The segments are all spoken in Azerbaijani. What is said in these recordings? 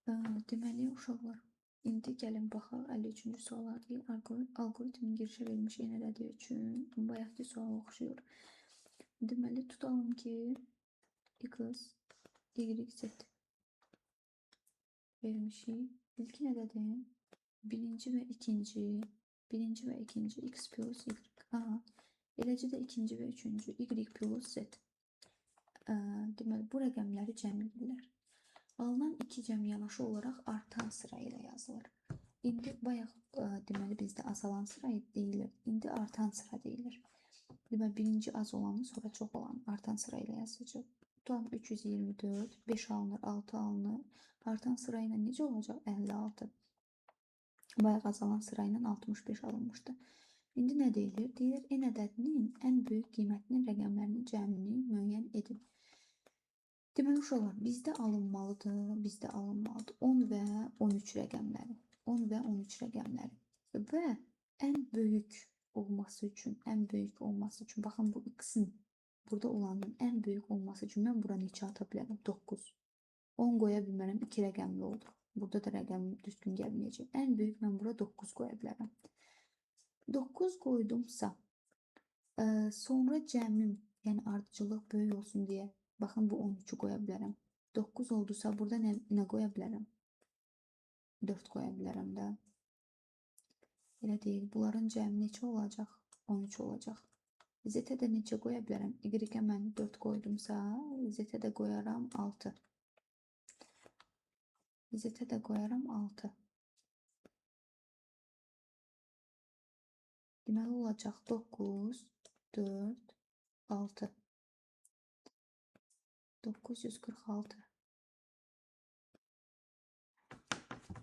Deməli, uşaqlar, indi gəlin baxaq 53-cü suala deyil. Algoritmin girişə vermiş yenələdiyi üçün bayaqki suala oxşuyur. Deməli, tutalım ki, x, y, z vermişik. İlki nədədir? Birinci və ikinci x plus y. Eləcə də ikinci və üçüncü y plus z. Deməli, bu rəqəmləri cəm edirlər. Alınan iki cəm yanaşı olaraq artan sıra ilə yazılır. İndi bayaq deməli bizdə azalan sıra deyilir. İndi artan sıra deyilir. Deməli birinci az olanı sonra çox olanı artan sıra ilə yazacağıq. Tutalım 324, 5 alınır, 6 alınır. Artan sıra ilə necə olacaq? 56. Bayaq azalan sıra ilə 65 alınmışdı. İndi nə deyilir? Deyilir n ədədinin ən böyük qiymətinin rəqəmlərinin cəmini müəyyən edin. Deməli uşaqlar, bizdə alınmalıdır 10 və 13 rəqəmləri. 10 və 13 rəqəmləri. Və ən böyük olması üçün, baxın bu x-in burada olanın ən böyük olması üçün mən bura neçə ata bilərəm? 9. 10 qoya bilmərəm, 2 rəqəmli olur. Burada da rəqəm düzgün gəlməyəcək. Ən böyük mən bura 9 qoya bilərəm. 9 qoydumsa, sonra cəmim, yəni ardıcıllıq böyük olsun deyə, baxın bu 13'ü qoya bilərəm. 9 oldusa burada nə qoya bilərəm? 4 qoya bilərəm də. Elə deyil. Bunların cəmi neçə olacaq? 13 olacaq. Z-ə də neçə qoya bilərəm? Y-ə mən 4 qoydumsa, Z-ə də qoyaram 6. Z-ə də qoyaram 6. Deməli olacaq 9, 4, 6. 946.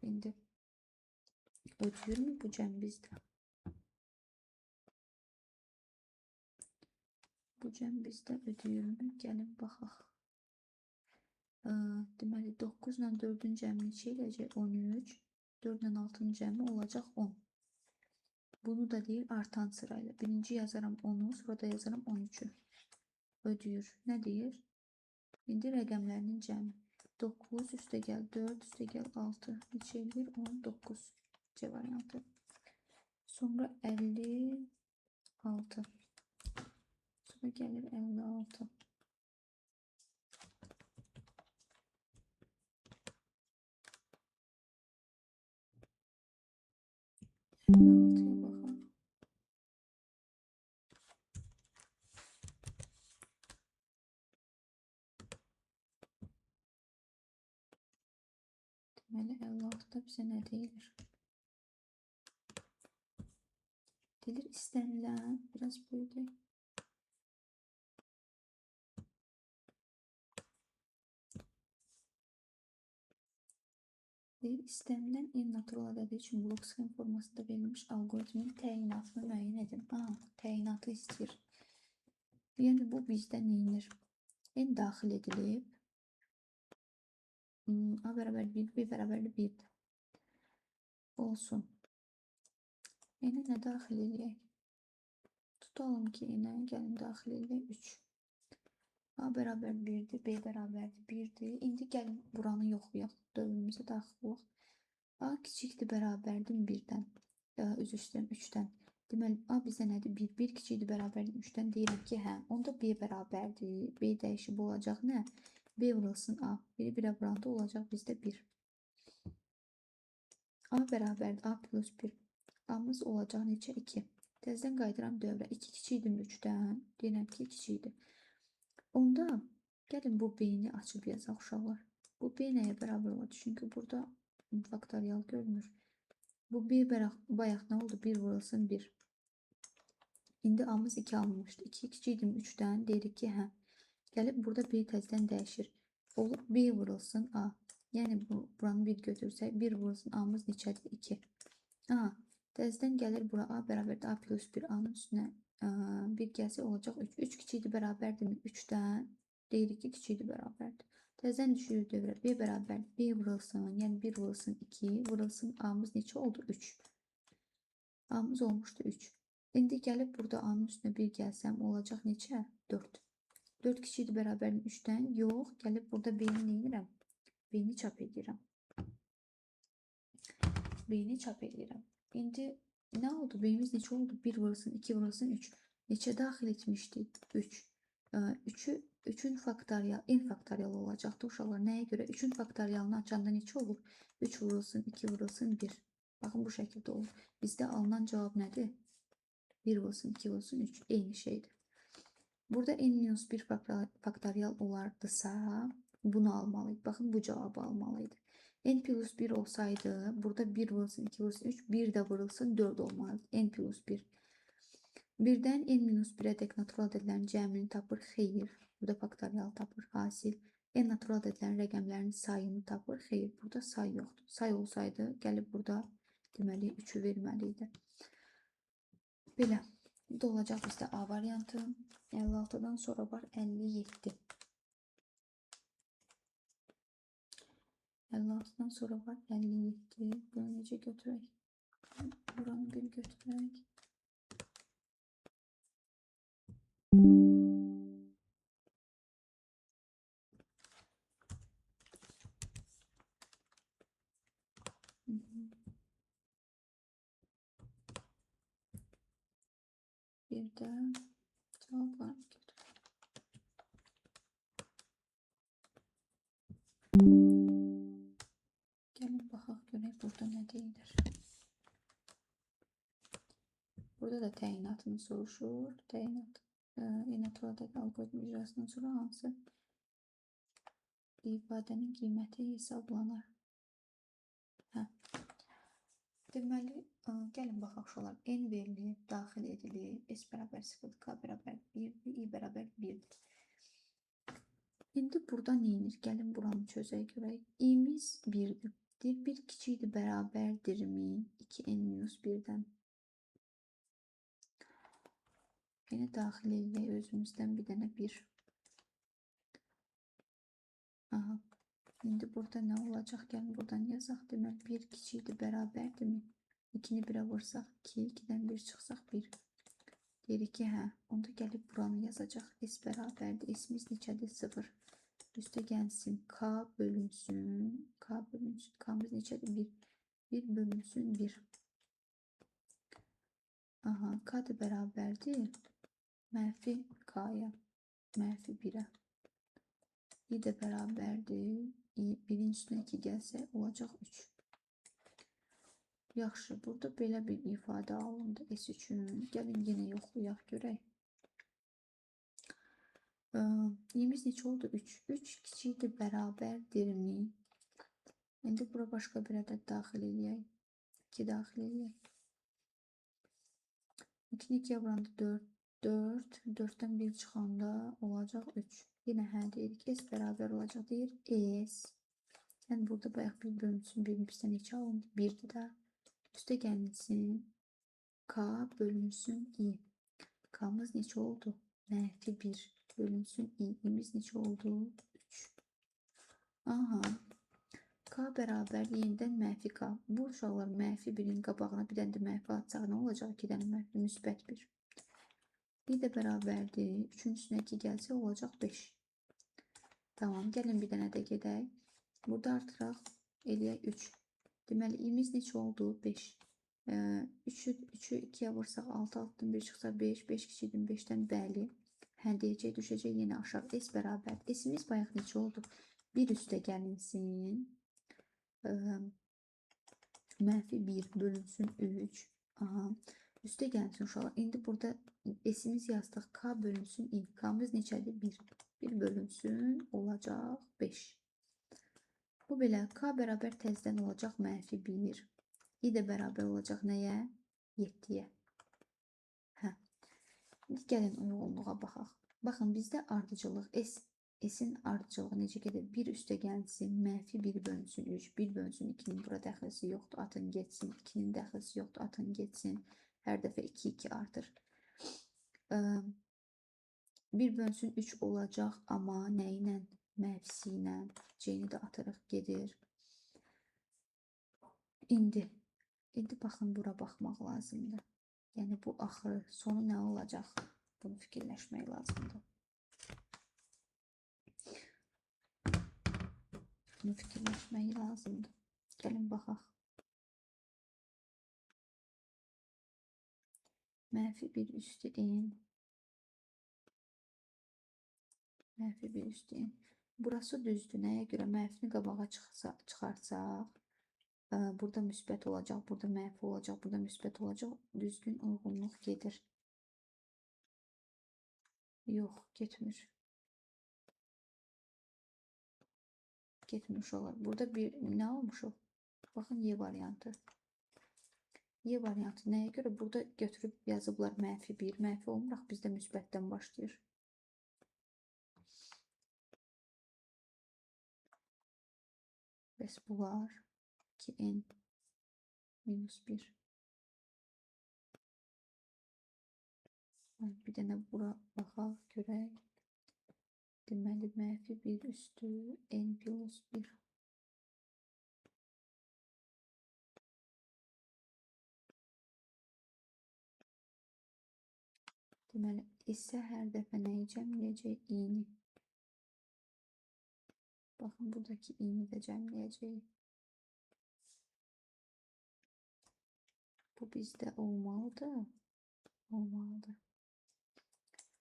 İndi ödəyir mi bu cəm bizdə? Bu cəm bizdə ödəyir mi? Gəlin baxaq. Deməli 9 ilə 4-ün cəmi neçə eləyəcək? 13. 4 ilə 6-nın cəmi olacaq 10. Bunu da deyir artan sırayla. Birinci yazaram 10'u, sonra da yazaram 13'ü. Ödəyir. Nə deyir? İndi rəqəmlərinin cəmi. 9 üstə gəl 4 üstə gəl 6. Neçə eləyir? 19. C variantı. Sonra 56. Sonra gəlir 56. 56'ya baxaq. Deməli 56'da bizə nə deyilir? Deyilir istənilən, biraz böyüdək. Deyir, istənilən n natural ədədi üçün blok sxem formasında verilmiş algoritmin təyinatını müəyyən edin. Təyinatı istəyir. Yəni bu bizdə neyinir? N daxil edilib. A bərabər 1, B bərabərli 1 olsun. N-ə nə daxil edək? Tutalım ki, n-ə gəlin daxil edək 3. A bərabər 1'dir, B bərabərdir 1'dir. İndi gəlin buranı yoxlayaq, dövrümüzə daxil olaq. A kiçikdir, bərabərdir 1'dən, üzr istəyirəm 3'dən. Deməli, A bizə nədir? 1, 1 kiçikdir, bərabərdir 3'dən. Deyirəm ki, hə, onda B bərabərdir. B dəyişib olacaq nə? B vurulsun A. 1'i 1'ə vuranda olacaq bizdə 1. A bərabərdir, A plus 1. A'mız olacaq neçə? 2. Təzdən qaydıram dövrə. 2 kiçikdir 3'dən. Deyirəm ki, kiçikdir. Onda gəlin bu B-ni açıb yazaq uşaqlar. Bu B nəyə bərabər olacaq? Çünki burada faktorial görünür. Bu B bayaq nə oldu? 1 vurulsun 1. İndi A'mız 2 alınmışdı. 2 kiçikdir 3'dən. Deyirik ki, hə. Gəlib burada B təzdən dəyişir. Olur B vurulsun A. Yəni buranı 1 götürsək 1 vurulsun A'mız neçədir? 2. Təzdən gəlir bura A bərabərdir A plus 1. A'nın üstünə 1 gəlsə olacaq 3. 3 kiçikdir bərabərdir 3'dən. Deyirik ki, kiçikdir bərabərdir. Təzdən düşürür dövrə. B bərabərdir. B vurulsun, yəni 1 vurulsun 2. Vurulsun A'mız neçə oldu? 3. A'mız olmuşdu 3. İndi gəlib burada A'nın üstünə 1 gəlsəm olacaq neçə? 4. 4 kiçikdir bərabərdir 3'dən. Yox, gəlib burada B'ni neyirəm? B'ni çap edirəm. B-ni çap edirəm. İndi nə oldu? B-miz neçə oldu? 1 vurulsun 2 vurulsun 3. Neçə daxil etmişdik? 3. 3'ü 3'ün faktorial, n faktorial olacaqdı uşaqlar. Nəyə görə? 3'ün faktorialını açanda neçə olur? 3 vurulsun 2 vurulsun 1. Baxın bu şəkildə olur. Bizdə alınan cavab nədir? 1 vurulsun 2 vurulsun 3. Eyni şeydir. Burada n-1 faktorial olardısa bunu almalıydı. Bakın bu cevabı almalıydı. N plus 1 olsaydı burada 1 vurulsun 2 vurulsun 3 1 de vurulsun 4 olmalıydı. N plus 1. Birdən n minus 1'ə dək natural edilən cəmini tapır. Xeyr. Burada faktorial tapır. Hasil. N natural edilən rəqəmlərin sayını tapır. Xeyr. Burada say yoxdur. Say olsaydı gəlib burada deməli 3'ü verməliydi. Belə. Bu da olacaq bizdə A variantı. 56'dan sonra var 57. 56'dan sonra var 57. Bunu necə götürək? Buranı bir götürək. Bir də cavablar götürək. Gəlin baxaq görək burada nə deyilir. Burada da təyinatını soruşur. Təyinat natural algoritm icrasından sonra hansı ifadənin qiyməti hesablanır? Deməli, gəlin baxaq uşaqlar. N verilib, daxil edilib. S bərabər 0, K bərabər 1, I bərabər 1'dir. İndi burada neyinir? Gəlin buranı çözək görək. İ'miz 1'dir. Deyir 1 kiçikdir bərabərdirmi? 2n-1'dən. Yine daxil edək özümüzdən bir dənə 1. Aha. İndi burada nə olacaq? Gəlin buradan yazaq. Deməli 1 kiçikdir bərabərdirmi? 2'ni 1'ə vursaq 2, 2'dən 1 çıxsaq 1. Deyirik ki, hə. Onda gəlib buranı yazacaq. S bərabərdir. S'imiz neçədir? 0. Üstə gəlsin. K bölünsün. K'miz neçədir? 1. 1 bölünsün 1. Aha. K da bərabərdir. Mənfi K'ya. Mənfi 1'ə. I də bərabərdir. 1'in üstünə 2 gəlsə olacaq 3. Yaxşı, burada belə bir ifadə alındı S üçün. Gəlin yenə yoxlayaq görək. İ'miz neçə oldu? 3. 3 kiçikdir bərabərdirmi? İndi bura başqa bir ədəd daxil edək. 2 daxil edək. 2'ni 2'yə vuranda 4. 4'dən 1 çıxanda olacaq 3. Yenə hə deyirik. S bərabər olacaq deyir. S. Yəni burada bayaq 1 bölünsün. 1'in bizdən neçə alındı? 1'dir də. Üstə gəlsin. K bölünsün I. K'mız neçə oldu? Mənfi 1 bölünsün I. İ'miz neçə oldu? 3. Aha. K bərabər yenidən mənfi K. Bu uşaqlar mənfi 1'in qabağına bir dənə də mənfi atsaq nə olacaq? 2 dənə mənfi müsbət 1. Bir də bərabərdir. 3'ün üstünə 2 gəlsə olacaq 5. Tamam. Gəlin bir dənə də gedək. Burada artıraq. Eləyək 3. Deməli, i'miz neçə oldu? 5. 3'ü 2'yə vursaq 6, 6'dan 1 çıxsa 5, 5 kiçikdir 5'dən bəli. Hə deyəcək, düşəcək yenə aşağı. S bərabər. S'imiz bayaq neçə oldu? 1 üstə gəlinsin. Mənfi 1 bölünsün 3. Aha. Üstə gəlsin uşaqlar. İndi burada S'imiz yazdıq. K bölünsün I. K'mız neçədir? 1. 1 bölünsün olacaq 5. Bu belə K bərabər təzdən olacaq mənfi 1. I də bərabər olacaq nəyə? 7'yə. Hə. İndi gəlin uyğunluğa baxaq. Baxın bizdə ardıcıllıq S'in ardıcılığı necə gedir? 1 üstə gəlsin, mənfi 1 bölünsün 3, 1 bölünsün 2'nin bura dəxlisi yoxdur, atın getsin, 2'nin dəxlisi yoxdur, atın getsin. Hər dəfə 2, 2 artır. 1 bölünsün 3 olacaq, amma nə ilə? Mənfisi ilə. C'ni də atırıq, gedir. İndi baxın bura baxmaq lazımdır. Yəni bu axırı, sonu nə olacaq? Bunu fikirləşmək lazımdır. Gəlin baxaq. Mənfi 1 üstü n. Mənfi 1 üstü n. Burası düzdür. Nəyə görə? Mənfini qabağa çıxarsaq, burada müsbət olacaq, burada mənfi olacaq, burada müsbət olacaq. Düzgün uyğunluq gedir. Yox, getmir. Getmir uşaqlar. Burada bir nə olmuşuq? Baxın, Y variantı. Y variantı nəyə görə? Burada götürüb yazıblar mənfi 1. Mənfi olmuraq bizdə müsbətdən başlayır. Bəs bu var. 2n minus 1. Bir dənə bura baxaq, görək. Deməli, mənfi 1 üstü n plus 1. Deməli, isə hər dəfə nəyi cəmləyəcək? i-ni. Baxın, buradakı i-ni də cəmləyəcək. Bu bizdə olmalıdır. Olmalıdır.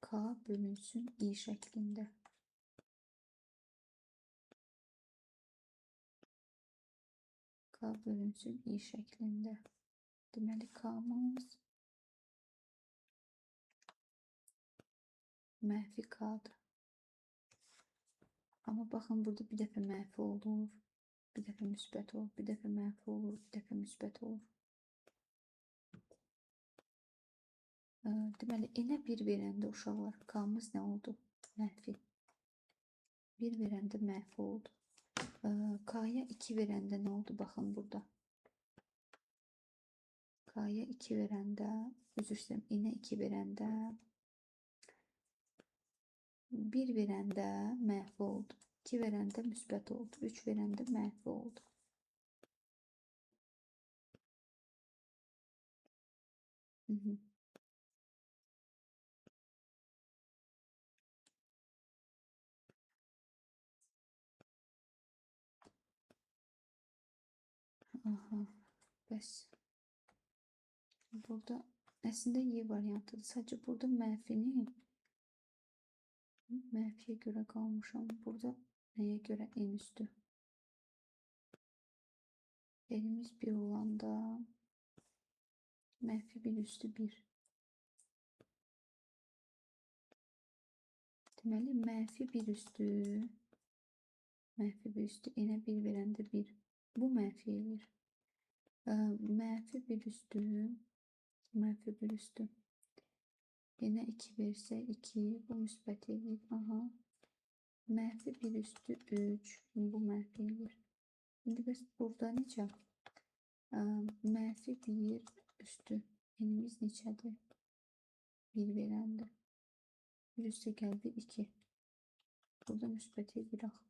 K bölünsün i şəklində. K bölünsün i şəklində. Deməli, K'mız mənfi K'dır. Amma baxın, burada bir dəfə mənfi olur, bir dəfə müsbət olur, bir dəfə mənfi olur, bir dəfə müsbət olur. Deməli, n-ə 1 verəndə uşaqlar, K'mız nə oldu? Mənfi. 1 verəndə mənfi oldu. K'ya 2 verəndə nə oldu? Baxın burada. K'ya 2 verəndə, üzr istəyirəm, n-ə 2 verəndə, 1 verəndə mənfi oldu. 2 verəndə müsbət oldu. 3 verəndə mənfi oldu. Aha, bəs burada əslində Y variantıdır. Sadəcə burada mənfiyə görə qalmışam. Burada nəyə görə n üstü? N'imiz 1 olanda mənfi 1 üstü 1. Deməli, mənfi 1 üstü n-ə 1 verəndə 1. Bu mənfi eləyir. Mənfi 1 üstü n-ə 2 versə 2, bu müsbət eləyir. Aha. Mənfi 1 üstü 3, bu mənfi eləyir. İndi bəs burada necə? Mənfi 1 üstü n-imiz neçədir? 1 verəndə. 1 üstə gəldi 2. Burada müsbət eləyir.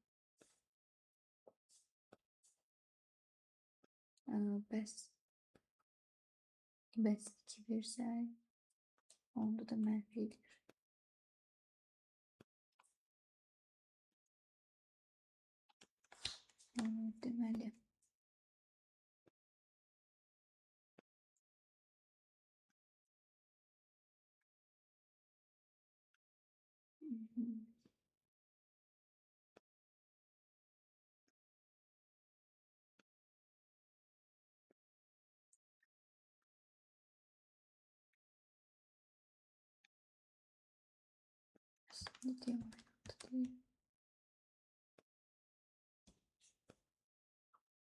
Bəs 2 versək, onda da mənfi edir. Deməli, ne diyorum?